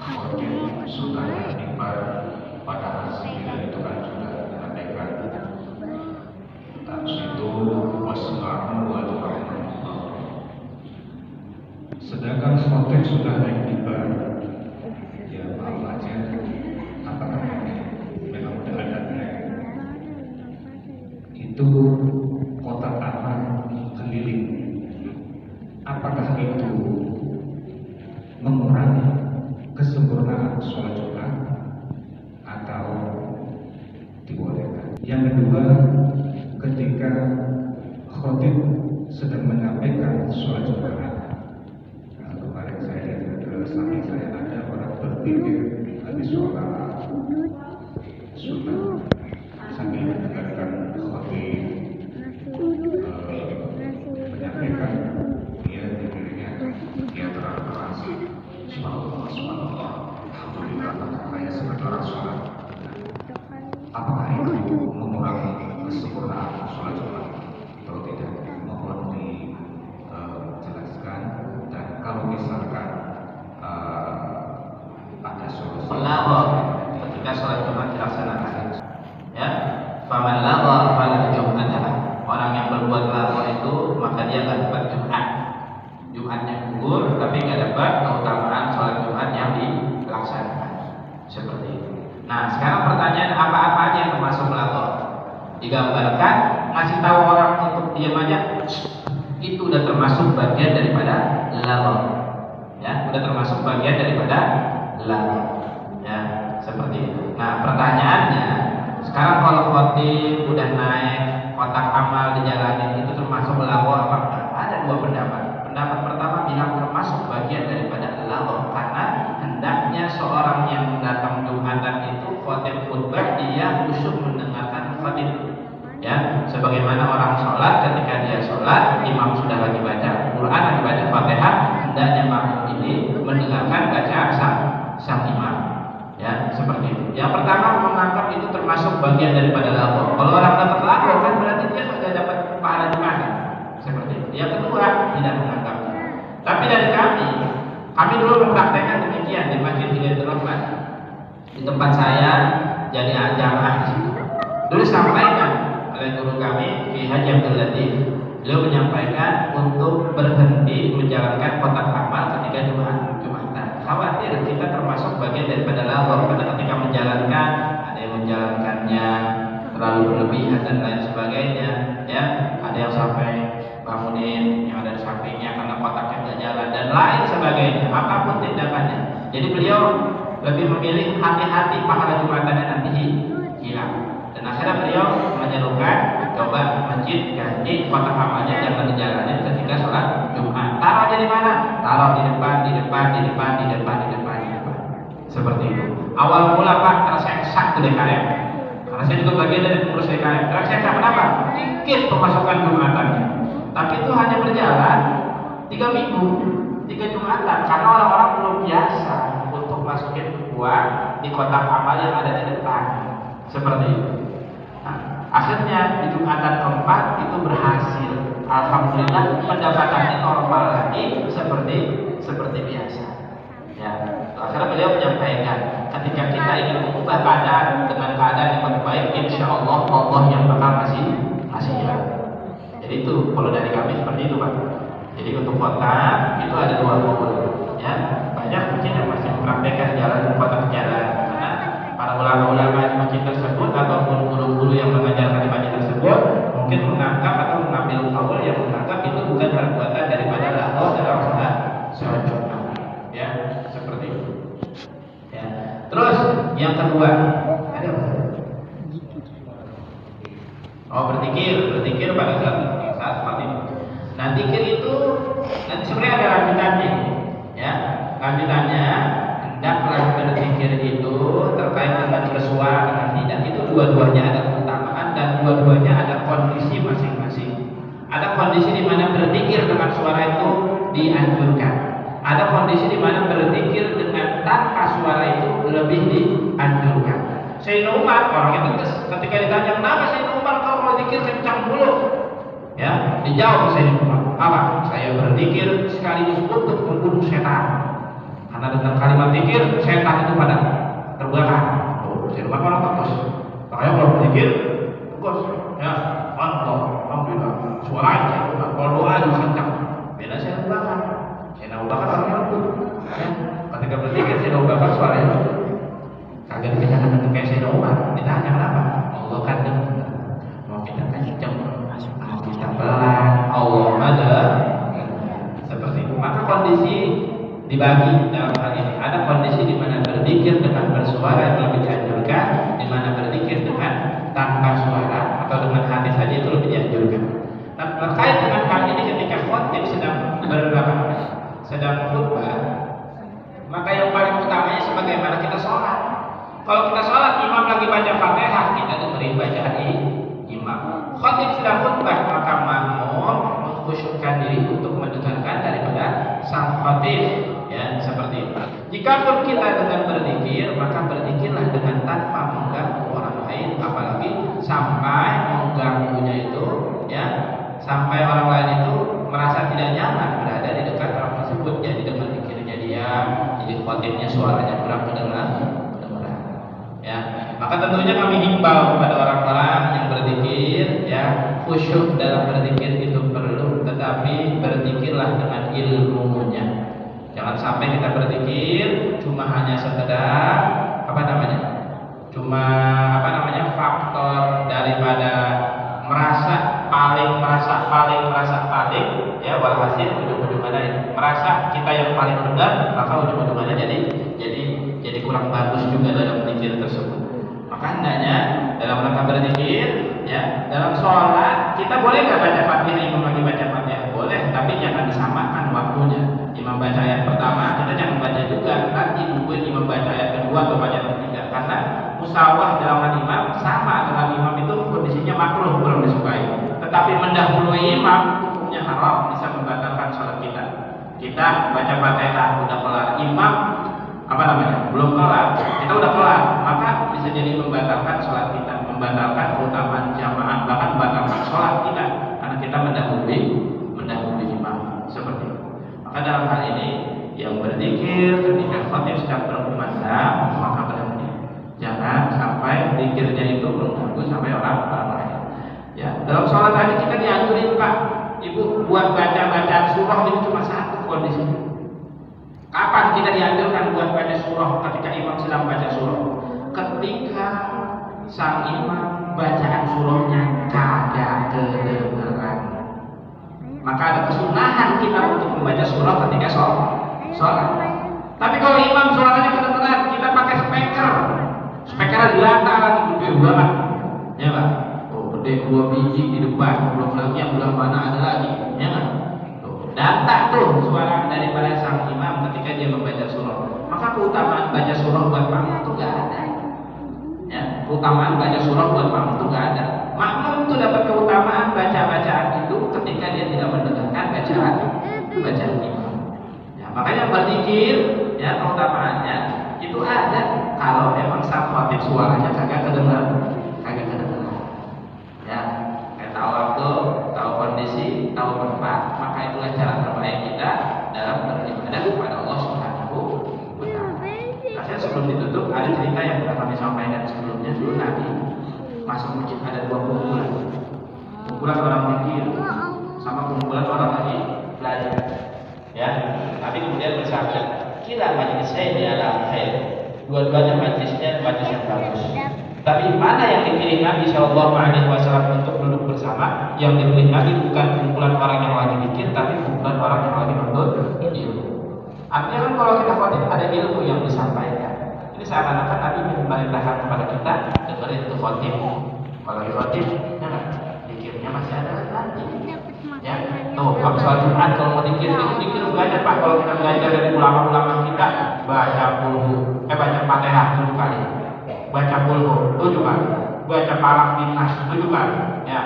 khotib sudah tiba pada hasil itu kan sudah disampaikan. Itu wasma'u wa tu'minu. Sedangkan khotib sudah naik tiba, ya maaf aja, apakah memang udah adatnya? Itu kotak amal keliling. Apakah itu mengurangi kesempurnaan sholat Jumat atau dibolehkan? Yang kedua, ketika khotib sedang menyampaikan sholat Jumat, kemarin saya lihat di samping saya ada orang berpikir habis sholat sunnah sambil mendengarkan khotib menyampaikan, dia dirinya dia terang-terang subhanallah subhanallah alhamdulillah kayak seperti orang sholat. Apakah itu mengurangi kesempurnaan sholat Jumat atau tidak? Mohon dijelaskan. Dan kalau misalkan ada solusi ketika sholat Jumat dilaksanakan, ya, faman lagha fala jum'ata. Orang yang berbuat lagha itu maka dia nggak dapat Jumat. Jumatnya gugur, tapi nggak dapat keutamaan sholat Jumat yang dilaksanakan. Seperti itu. Nah, sekarang pertanyaan, apa-apa aja yang termasuk lagha? Digambarkan, ngasih tahu orang untuk diam aja, itu udah termasuk bagian daripada lagha. Ya, udah termasuk bagian daripada lagha. Ya, seperti itu. Nah, pertanyaannya, sekarang kalau khotib udah naik, kotak amal dijalanin, itu termasuk lagha apa enggak? Ada dua pendapat. Pendapat pertama bilang termasuk bagian daripada lagha, karena hendaknya seorang yang datang Jumatan itu khotib khutbah dia khusyuk mendengarkan khotib. Ya, sebagaimana orang sholat, ketika dia sholat, imam sudah lagi baca Quran, lagi baca Fatihah, hendaknya makmum ini mendengarkan bacaan sang imam. Ya, seperti itu. Yang pertama menganggap itu termasuk bagian daripada lagha. Kalau orang dapat lagha kan berarti dia sudah dapat pahala Jumatan. Seperti itu. Yang kedua tidak menganggapnya. Tapi dari kami dulu mempraktekkan demikian di Masjid Hidayatul Rahman. Di tempat saya jadi jamaah di situ. Dulu sampaikan oleh guru kami Ki Haji Abdul Latif. Beliau menyampaikan untuk berhenti menjalankan kotak amal ketika Jumatan. Khawatir kita termasuk bagian daripada lagha, karena ketika menjalankan ada yang menjalankannya terlalu berlebihan dan lain sebagainya. Ya, ada yang sampai bangunin yang ada di sampingnya karena kotaknya nggak jalan dan lain sebagainya. Apapun tindakannya. Jadi beliau lebih memilih hati-hati pahala Jumatannya nanti hilang. Dan akhirnya beliau menyerukan, coba masjid ganti kotak amalnya jangan dijalanin ketika sholat Jumat. Taruh aja di mana? Taruh di depan. Seperti itu. Awal mula Pak terseksa ke DKM. Karena saya juga bagian dari pengurus DKM. Terseksa kenapa? Dikit pemasukan Jumatannya. Tapi itu hanya berjalan 3 minggu, 3 Jumatan, karena orang-orang belum biasa untuk masukin uang di kotak amal yang ada di depan, seperti itu. Nah, akhirnya di Jumatan keempat itu berhasil. Alhamdulillah pendapatannya normal lagi seperti biasa. Ya, akhirnya beliau menyampaikan ketika kita ingin mengubah keadaan dengan keadaan yang lebih baik, insya Allah Allah yang bakal masih jalan. Jadi itu kalau dari kami seperti itu Pak. Jadi untuk kota itu ada 2 guru, ya banyak mungkin yang masih mempraktekkan jalan kota ke jalan, karena para ulama-ulama di masjid tersebut ataupun guru-guru yang mengajarkan di masjid tersebut mungkin menganggap atau mengambil kaul yang menganggap itu bukan perbuatan daripada Allah dalam sholat Jumat, ya seperti itu. Ya. Terus yang kedua ada apa? Oh berzikir pada saat seperti itu. Nah zikir itu nanti sebenarnya ada lanjutannya, ya lanjutannya hendaklah berzikir itu terkait dengan bersuara dengan tidak, itu dua-duanya ada keutamaan dan dua-duanya ada kondisi masing-masing. Ada kondisi di mana berzikir dengan suara itu dianjurkan, ada kondisi di mana berzikir dengan tanpa suara itu lebih dianjurkan. Sayyidina Umar orangnya tegas ketika ditanya kenapa Sayyidina Umar kalau berzikir kencang dulu, ya dijawab Sayyidina Umar, apa? Saya berzikir sekaligus untuk membunuh setan. Karena dengan kalimat zikir setan itu pada terbakar. Oh, Sayyidina Umar orang tegas. Makanya kalau berzikir tegas, ya Allah, alhamdulillah. Suaranya, kalau doa juga kencang. Beda Sayyidina Abu Bakar. Sayyidina Abu Bakar orangnya lembut. Ya, ketika berzikir Sayyidina Abu Bakar suaranya kagak dikencangkan kayak Sayyidina Umar. Ditanya kenapa? Allah kan dengar. Mau kita kencang, mau kita pelan, Allah ada. Seperti itu. Maka kondisi dibagi dalam hal ini. Ada kondisi di mana berzikir dengan bersuara yang lebih dianjurkan, di mana berzikir dengan tanpa suara atau dengan hati saja itu lebih dianjurkan. Nah, terkait dengan hal ini ketika khotib sedang khutbah, maka yang paling utamanya sebagaimana kita sholat. Kalau kita sholat, imam lagi baca Fatihah, kita dengerin bacaan imam. Khotib sedang khutbah, maka makmum mengkhusyukkan diri untuk mendengarkan daripada sang khotib. Ya, seperti itu. Jikapun kita dengan berzikir, maka berzikirlah dengan tanpa mengganggu orang lain, apalagi sampai mengganggunya itu, ya, sampai orang lain itu merasa tidak nyaman berada di dekat orang tersebut. Jadi dengan zikirnya dia, jadi khotibnya suaranya kurang kedengaran. Ya, maka tentunya kami himbau kepada orang-orang yang berzikir, ya, khusyuk dalam berzikir itu perlu, tetapi berzikirlah dengan ilmunya. Jangan sampai kita berzikir cuma hanya sekedar faktor daripada merasa paling, ya, walhasil ujung-ujungannya merasa kita yang paling benar, maka ujung-ujungannya jadi kurang bagus juga dalam zikir tersebut. Maka hendaknya dalam rangka berzikir, ya, dalam sholat kita boleh nggak baca Fatihah, imam lagi baca Fatihah boleh, tapi jangan disamakan waktunya. Imam baca ayat pertama, kita jangan baca juga, nanti nungguin imam baca ayat kedua atau baca ketiga, karena musawah dalam imam sama dengan imam itu kondisinya makruh, kurang disukai. Tetapi mendahului imam hukumnya haram, bisa membatalkan sholat kita. Kita baca Fatihah udah kelar, imam belum kelar, kita udah kelar, maka bisa jadi membatalkan sholat kita, membatalkan keutamaan jamaah, bahkan membatalkan sholat kita, karena kita mendahului imam. Seperti itu. Maka dalam hal ini yang berzikir ketika khotib sedang berkumandang, maka berhenti. Jangan sampai zikirnya itu mengganggu sampai orang lain. Ya, dalam sholat tadi kita dianjurin Pak, Ibu buat baca surah itu cuma satu kondisinya. Kapan kita dianjurkan buat baca surah ketika imam sedang baca surah? Ketika sang imam bacaan surahnya kagak kedengeran. Maka ada kesunahan kita untuk membaca surah ketika sholat. Tapi kalau imam suaranya kedengeran, kita pakai speaker dilata lagi gede banget, ya Pak. Oh, gede 2 biji di depan, belum lagi yang belah mana ada lagi, ya kan? Data tuh suara daripada sang imam ketika dia membaca surah. Maka keutamaan baca surah buat makmum itu gak ada. Ya, keutamaan baca surah buat makmum itu gak ada. Makmum itu dapat keutamaan baca-bacaan itu ketika dia tidak mendengarkan bacaan imam. Ya, makanya berzikir, ya, keutamaannya itu itu ada kalau memang sang khotib suaranya kagak kedengar, ya. Kayak tahu waktu, tahu kondisi, tahu tempat, maka itulah cara terbaik kita dalam beribadah kepada Allah Subhanahu wa Ta'ala. Nah, sebelum ditutup ada cerita yang pernah kami sampaikan sebelumnya. Dulu Nabi masuk masjid ada 2 kumpulan orang mikir sama kumpulan orang lagi belajar, ya. Tapi kemudian bersabda, kila majlis saya adalah khair. Dua-duanya majlisnya majlis yang bagus. Tapi mana yang dipilih Nabi Shallallahu Alaihi Wasallam untuk duduk bersama? Yang dipilih Nabi bukan kumpulan orang yang lagi mikir, tapi kumpulan orang yang lagi menuntut ilmu. Artinya kan kalau kita khotib ada ilmu yang disampaikan. Ini seakan-akan Nabi memerintahkan kepada kita dengerin itu khotib. Kalau di khotib, ya kan? Dikirnya masih ada nanti. Ya, tuh kalau soal Jumat kalau mau dikir banyak Pak. Kalau kita belajar dari ulama-ulama kita, baca Fatihah 7 kali, baca Qul 7 kali, baca Falaq bin Nas 7 kali. Ya,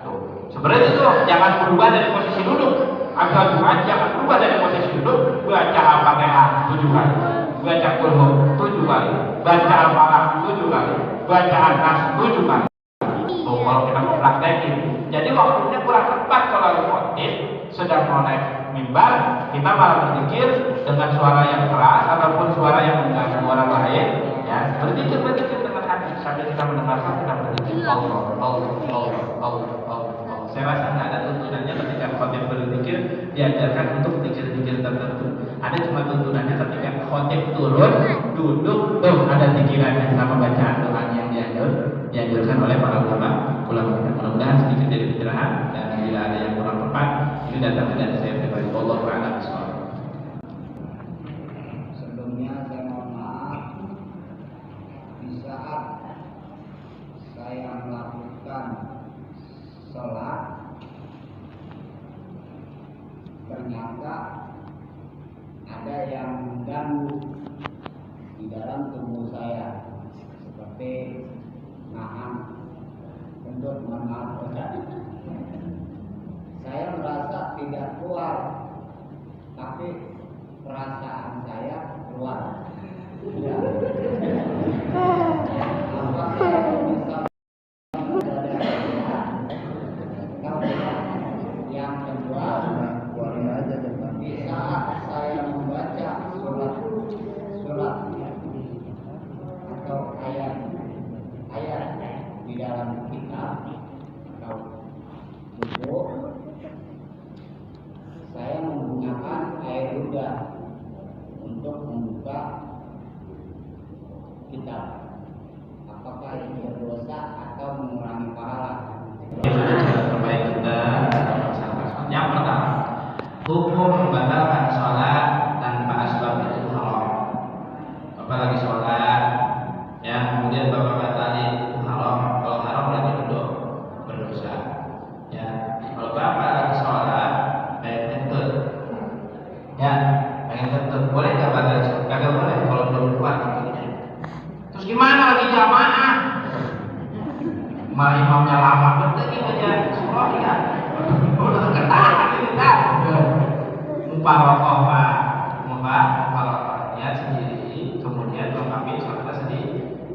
tuh. Sebenarnya itu jangan berubah dari posisi duduk. Agak Jumat jangan berubah dari posisi duduk. Baca Al-Fatihah 7 kali, baca Qul 7 kali, baca Al-Falaq 7 kali, baca An-Nas 7 kali. Tuh, kalau kita mau praktekin. Jadi waktunya kurang tepat kalau khotib sedang mau naik mimbar, kita malah berzikir dengan suara yang keras ataupun suara yang mengganggu orang lain. Ya, berzikir dengan hati sambil kita mendengarkan, kita berzikir Allah. Saya rasa nggak ada tuntunannya ketika khotib berzikir diajarkan untuk zikir-zikir tertentu. Ada cuma tuntunannya ketika khotib turun, duduk, tuh ada zikirannya sama bacaan doa yang dianjurkan oleh para ulama. Mudah-mudahan sedikit dari pencerahan, dan bila ada yang kurang tepat ini datang dari saya pribadi. Wallahu a'lam bishawab. Sebelumnya saya mohon maaf di saat saya melakukan sholat ternyata ada yang mengganggu di dalam tubuh saya seperti nahan, untuk mohon maaf Ustaz. Saya merasa tidak keluar, tapi perasaan saya keluar. Ya. Apakah saya bisa yang kedua, di saat saya membaca surat atau ayat di dalam kitab atau buku, saya menggunakan air ludah untuk membuka kitab. Apakah ini berdosa atau mengurangi pahala? Terbaik kita yang pertama, hukum membatalkan sholat tanpa asbab itu haram. Apalagi sholat yang kemudian bapak batalin itu haram. Kalau haram berarti berdosa. Ya, kalau bapak lagi sholat pengen kentut, ya pengen kentut, boleh nggak batalin sholat? Kagak boleh kalau belum keluar kentutnya. Terus gimana lagi jamaah? Malah imamnya lama betul gitu ya, surah ya. Udah ketahan ini kan. Muparokah Pak, muparokah ya sendiri, kemudian melengkapi sholatnya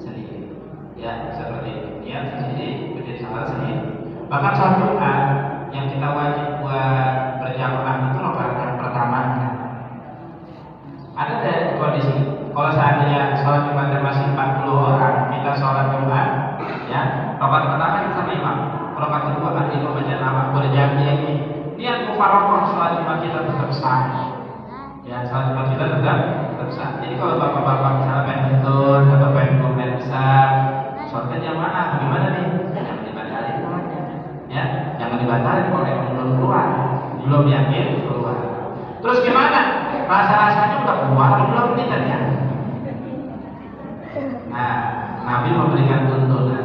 sendiri. Ya seperti itu, ya sendiri, berdiri sholat sendiri. Bahkan sholat Jumat yang kita wajib buat berjamaah itu rakaat pertama. Ada dari kondisi kalau seandainya sholat Jumatnya masih 40 orang, kita sholat Jumat, ya rakaat pertama kita sama imam, rakaat kedua kan imam baca nama berjamaah ini. Niat mufaraqah sholat Jumat kita tetap sah. Ya sholat Jumat kita tetap sah. Jadi kalau bapak-bapak misalnya pengen betul atau pengen komen besar, sholatnya jamaah, gimana nih? Jangan dibatalin, ya jangan dibatalin kalau yang belum keluar, belum yakin keluar. Terus gimana? Rasa-rasanya udah keluar belum nih ternyata? Nah, Nabi memberikan tuntunan.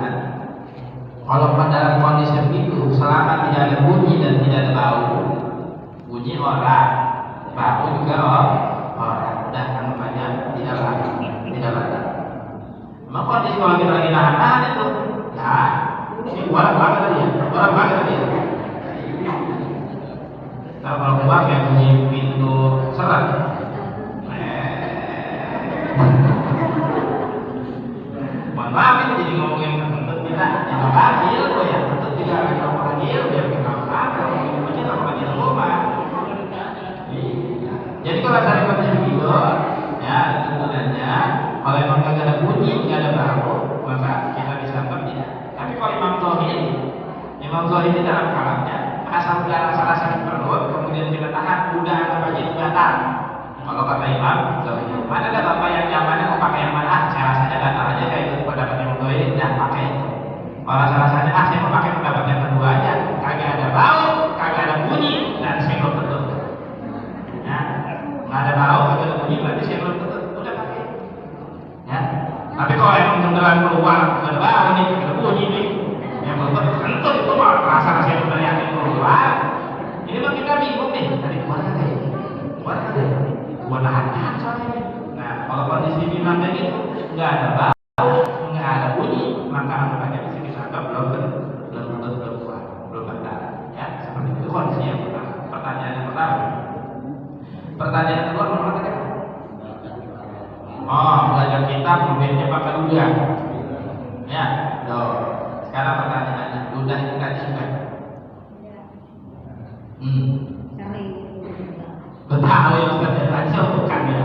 Kalau dalam kondisi itu, selama tidak ada bunyi dan tidak ada bau, bunyi orang, bau juga orang, udah anggapannya tidak batal. Memang kondisi kalau kita lagi nahan itu, ya ini orang banget dia. Kalau keluar kayak bunyi pintu serat, bagi ilmu ya tentu tidak akan bagi ilmu ya kita kalau ilmunya sama bagi ilmu mah. Jadi kalau saya kerja begitu, ya tentunya kalau emang nggak ada bunyi, nggak ada bau, maka kita bisa anggap tidak. Tapi kalau Imam Zohiri dalam kalamnya asal udah rasa-rasa di perut, kemudian kita tahan, udah anggap aja itu batal. Kalau kata Imam Zohiri, mana ada bapak yang nyamannya mau pakai yang mana? Saya rasanya batal aja, saya ikut pendapat Imam Zohiri dan pakai itu. Kalau rasa-rasanya saya mau pakai pendapat yang kedua aja, kagak ada bau, kagak ada bunyi, dan saya belum betul. Ya, nggak ada bau, kagak ada bunyi, berarti saya belum betul. Udah pakai. Ya, tapi kalau emang beneran keluar, nggak ada bau nih, nggak ada bunyi nih, yang belum betul, tentu itu mah rasa saya udah yakin keluar. Ini mah kita bingung nih, tadi keluar kagak ya? Keluar kagak ya? Buat nahan soalnya. Nah, kalau kondisi Imam kayak gitu, nggak ada bau, nggak ada bunyi, maka anggapannya bisa kita anggap belum keluar, belum batal. Ya, seperti itu kondisi yang pertama. Pertanyaan yang pertama. Pertanyaan yang kedua mengatakan, belajar kitab mobilnya pakai ludah. Ya, tuh. Sekarang pertanyaannya, ludah itu najis bukan? Betul ya Ustaz, najis bukan ya.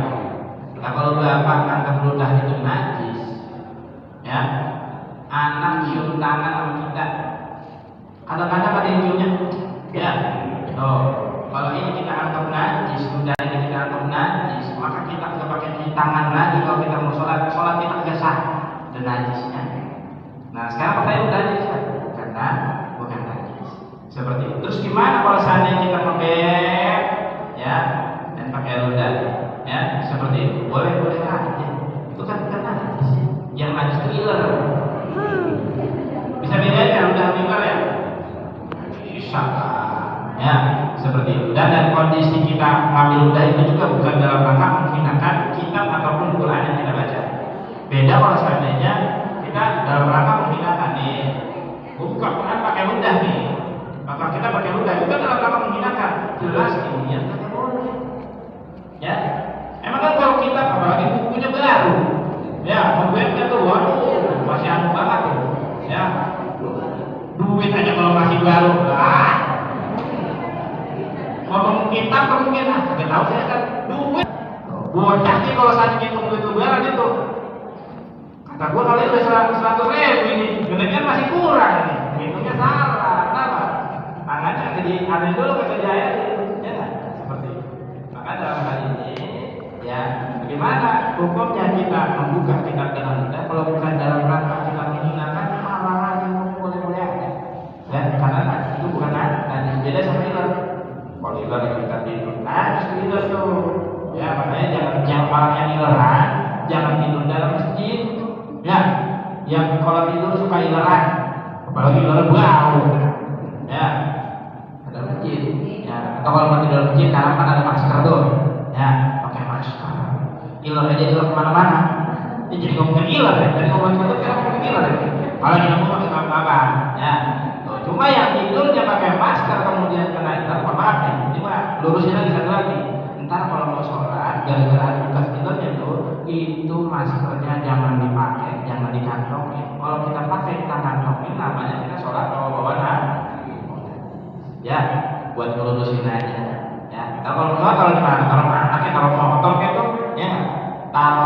Nah kalau bapak anggap ludah itu najis, ya, anak cium tangan sama kita. Kadang-kadang ada yang ciumnya, ya. Kalau ini kita anggap najis, ludah ini kita anggap najis, maka kita nggak pakai cuci tangan lagi kalau kita mau sholat kita nggak sah dan najisnya. Nah sekarang pertanyaan udah najis kan? Karena bukan najis. Seperti itu. Terus gimana kalau seandainya kita pakai, ya, dan pakai ludah, ya, seperti itu. Boleh aja. Itu kan bukan najis. Yang najis itu iler. Bisa bedain ludah iler ya? Bisa. Ya, seperti itu. Dan kondisi kita ngambil ludah itu juga bukan dalam rangka menghinakan kitab ataupun Quran yang kita baca. Beda kalau seandainya kita dalam rangka menghinakan nih, buka Quran pakai ludah nih, maka kita pakai ludah itu dalam rangka menghinakan. Jelas ini yang kita boleh. Ya, emang kan kalau kita apalagi bukunya baru, ya, webnya tuh, waduh, masih anu banget tuh, ya, duit aja kalau masih baru, ngomong kitab kemungkinan, nggak tahu saya kan duit, bocah nih kalau saat ngitung duit lebaran itu. Kata gua kali udah 100.000 ini, genetnya masih kurang ini, hitungnya salah, kenapa? Tangannya ada dulu kejayaan, ya kan? Seperti itu. Maka dalam hal ini, ya, bagaimana hukumnya kita membuka kitab dengan mudah? Kalau bukan dalam rangka kita menghinakan, malah yang boleh-boleh aja. Dan karena itu bukan najis, beda sama iler. Kalau iler kita tidur, najis iler tuh. Ya, makanya jangan orang yang ileran, jangan tidur dalam masjid. Ya, yang kalau tidur suka ileran, apalagi ileran bau. Ya, ada masjid. Ya, atau kalau mau tidur dalam masjid, karena kan ada masker tuh. Ya, pakai masker. Iler aja iler kemana-mana. Dia jadi ngomongin iler ya, dari ngomongin itu kita ngomongin iler ya. Kalau yang ngomong pakai apa-apa, ya. Tuh, cuma yang tidurnya pakai masker kemudian kena iler, maaf ya. Cuma lurusin lagi satu lagi. Ntar kalau mau sholat, gara-gara bekas ilernya tuh, itu maskernya jangan dipakai, jangan dikantongin. Kalau kita pakai kita kantongin, namanya kita sholat bawa-bawa ya, buat ngelurusin aja. Ya, kalau di mana? Kalau pakai, kalau motor gitu, ya, taruh